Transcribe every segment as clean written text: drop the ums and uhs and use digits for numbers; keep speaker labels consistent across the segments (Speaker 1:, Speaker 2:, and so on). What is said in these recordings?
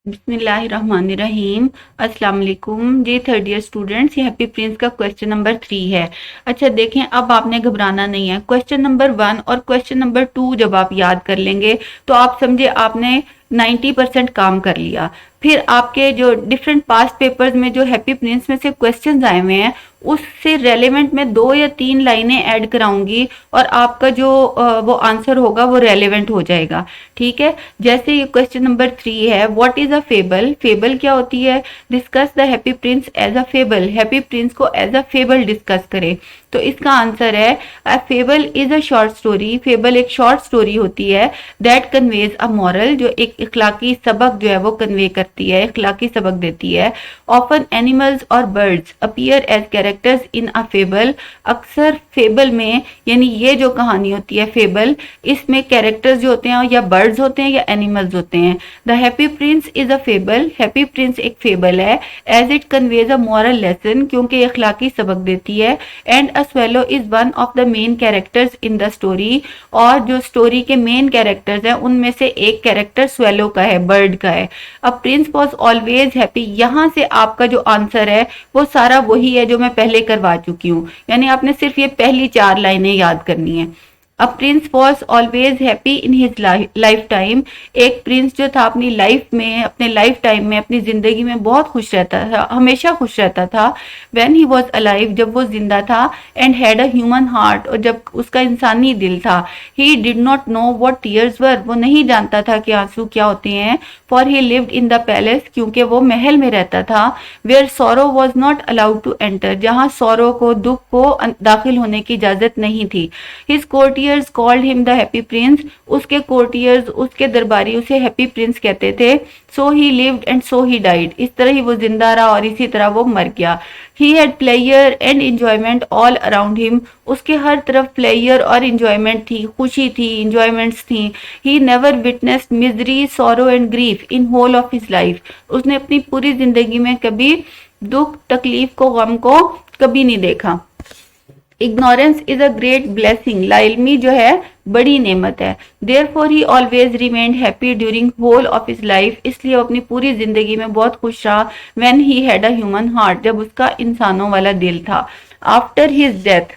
Speaker 1: बिस्मिल्लाहिर्रहमानिर्रहीम। अस्सलाम वालेकुम जी। थर्ड ईयर स्टूडेंट्स, ये हैप्पी प्रिंस का क्वेश्चन नंबर 3 है। अच्छा देखें, अब आपने घबराना नहीं है। क्वेश्चन नंबर 1 और क्वेश्चन नंबर 2 जब आप याद कर लेंगे तो आप समझे आपने 90% काम कर लिया। फिर आपके जो डिफरेंट पास्ट पेपर्स में जो हैप्पी प्रिंस में से क्वेश्चंस आए हुए हैं उससे रेलेवेंट मैं 2 या 3 लाइनें ऐड कराऊंगी और आपका जो वो आंसर होगा वो रेलेवेंट हो जाएगा। ठीक है, जैसे ये क्वेश्चन नंबर 3 है, what is a fable. Fable क्या होती है? Discuss the happy prince as a fable. Happy prince को एज अ फेबल डिस्कस करें। तो इसका आंसर है a fable is a short story. Fable एक शॉर्ट स्टोरी होती है दैट कन्वेज अ मॉरल, जो एक इखलाकी सबक जो है वो कन्वे करती है, इखलाकी सबक देती है। ऑफन एनिमल्स और birds appear as characters in a fable. अक्सर फेबल में, यानी ये जो कहानी होती है फेबल, इसमें कैरेक्टर्स जो होते हैं या बर्ड्स होते हैं या एनिमल्स होते हैं। The happy Prince is a fable. Happy Prince एक फेबल है as it conveys a moral lesson, क्योंकि इखलाकी सबक देती है। And a swallow is one of the main characters in the story. और जो स्टोरी के मेन कैरेक्टर्स हैं उनमें से एक कैरेक्टर स्वेलो का है, बर्ड का है। A prince was always happy. यहाँ से आपका जो आंसर है वो सारा वही है जो मैं पहले करवा चुकी हूँ, यानी आपने सिर्फ ये पहली 4 लाइनें याद करनी है। A prince was always happy in his life time. एक प्रिंस जो था अपनी लाइफ में, अपने लाइफ टाइम में, अपनी जिंदगी में बहुत खुश रहता था, हमेशा खुश रहता था। व्हेन ही वॉज अलाइव, जब वो जिंदा था। And had a human heart, और जब उसका इंसानी दिल था। He did not know what tears were, वो नहीं जानता था कि आंसू क्या होते हैं। For he lived in the palace, क्योंकि वो महल में रहता था। Where sorrow was not allowed to enter, जहां सोरो को, दुख को दाखिल होने की इजाजत नहीं थी। His courtiers called him the happy prince. उसके कोर्टियर्स, उसके दरबारी उसे हैप्पी प्रिंस कहते थे। So he lived and so he died, इस तरह ही वो जिंदा रहा और इसी तरह वो मर गया। He had player and enjoyment all around him. उसके हर तरफ प्लेयर और इंजॉयमेंट थी, खुशी थी, इंजॉयमेंट्स थी। He never witnessed misery, sorrow and grief in whole of his life. उसने अपनी पूरी जिंदगी में कभी दुख, तकलीफ को, गम को कभी नहीं देखा। Ignorance is a great blessing. लाइल्मी जो है बड़ी नेमत है। Therefore he always remained happy during whole of his life, इसलिए वो अपनी पूरी जिंदगी में बहुत खुश रहा। When he had a human heart, जब उसका इंसानों वाला दिल था। आफ्टर हिज डेथ,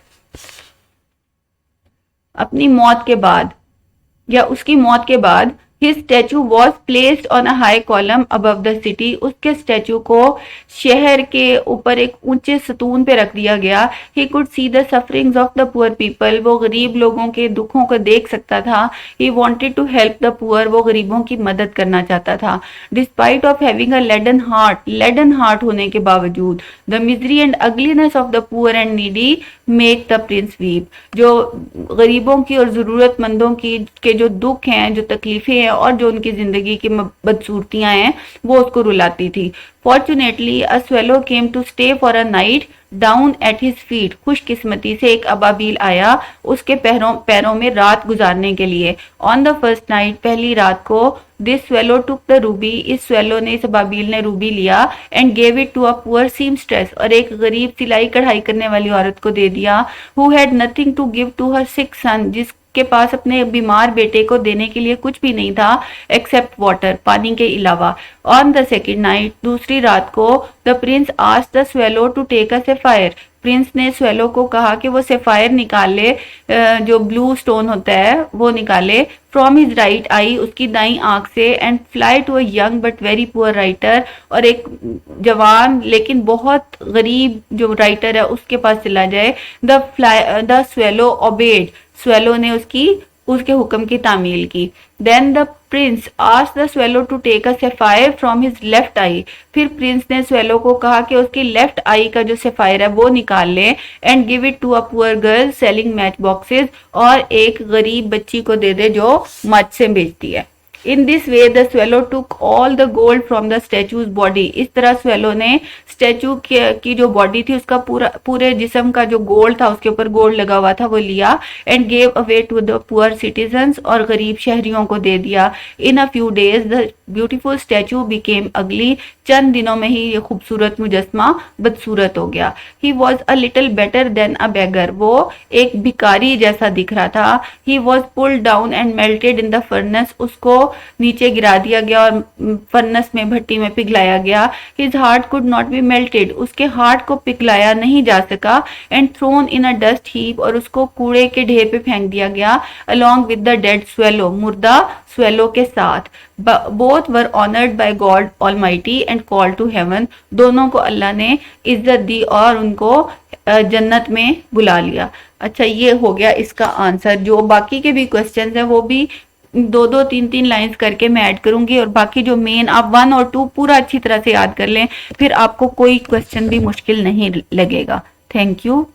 Speaker 1: अपनी मौत के बाद या उसकी मौत के बाद, his statue was placed on a high column above the city. उसके स्टैचू को शहर के ऊपर एक ऊंचे सतून पे रख दिया गया। He could see the sufferings of the poor people, वो गरीब लोगों के दुखों को देख सकता था। He wanted to help the poor, वो गरीबों की मदद करना चाहता था। Despite of having a laden heart होने के बावजूद, the misery and ugliness of the poor and needy make the prince weep. जो गरीबों की और जरूरतमंदों की के जो दुख हैं, जो तकलीफें हैं और जो उनकी जिंदगी की बदसूरतियां हैं वो उसको रुलाती थी। Fortunately a swallow came to stay for a night down at his feet. खुशकिस्मती से एक अबाबील आया उसके पैरों में रात गुजारने के लिए। ऑन द फर्स्ट नाइट, पहली रात को, this swallow took the ruby, इस स्वेलो ने, इस अबाबील ने रूबी लिया। And gave it to a poor seamstress, और एक गरीब सिलाई कढ़ाई करने वाली औरत को दे दिया। Who had nothing to give to her sick son, जिसके पास अपने बीमार बेटे को देने के लिए कुछ भी नहीं था एक्सेप्ट वाटर, पानी के अलावा। ऑन द सेकेंड नाइट, दूसरी रात को, the prince asked the swallow to take a sapphire. Prince ने स्वेलो को कहा कि वो सफायर निकाल ले, जो ब्लू स्टोन होता है वो निकाले। फ्रॉम हिज राइट आई, उसकी दाई आंख से। And fly to a young but very poor writer, और एक जवान लेकिन बहुत गरीब जो राइटर है उसके पास चला जाए। द स्वेलो ओबेड, स्वेलो ने उसके हुक्म की तामील की। Then the prince asked the swallow to take a sapphire from his left eye. फिर प्रिंस ने स्वेलो को कहा कि उसकी लेफ्ट आई का जो सफायर है वो निकाल ले। And give it to a poor girl selling match boxes, और एक गरीब बच्ची को दे दे जो मच से बेचती है। In this way the swallow took all the gold from the statues body. इस तरह स्वेलो ने स्टैचू की जो बॉडी थी उसका पूरे जिस्म का जो गोल्ड था, उसके ऊपर गोल्ड लगा हुआ था, वो लिया। And gave away to the poor citizens, और गरीब शहरियों को दे दिया। In a few days the beautiful statue became ugly. चंद दिनों में ही ये खूबसूरत मुजस्मा बदसूरत हो गया। He was a little better than a beggar, वो एक भिकारी जैसा दिख रहा था। He was pulled down and melted in the furnace, उसको नीचे गिरा दिया गया और फर्नेस में, भट्टी में पिघलाया गया। His heart could not be melted, उसके हार्ट को पिघलाया नहीं जा सका। And thrown in a dust heap, और उसको कूड़े के ढेर पे फेंक दिया गया। Along with the dead swallow, मुर्दा स्वेलो के साथ। Both were honoured by God almighty and called to heaven, दोनों को अल्लाह ने इज्जत दी और उनको जन्नत में बुला लिया। अच्छा, ये हो गया इसका आंसर। जो बाकी के भी क्वेश्चंस हैं वो भी 2-2, 3-3 लाइंस करके मैं ऐड करूंगी, और बाकी जो मेन आप 1 और 2 पूरा अच्छी तरह से याद कर लें, फिर आपको कोई क्वेश्चन भी मुश्किल नहीं लगेगा। Thank you.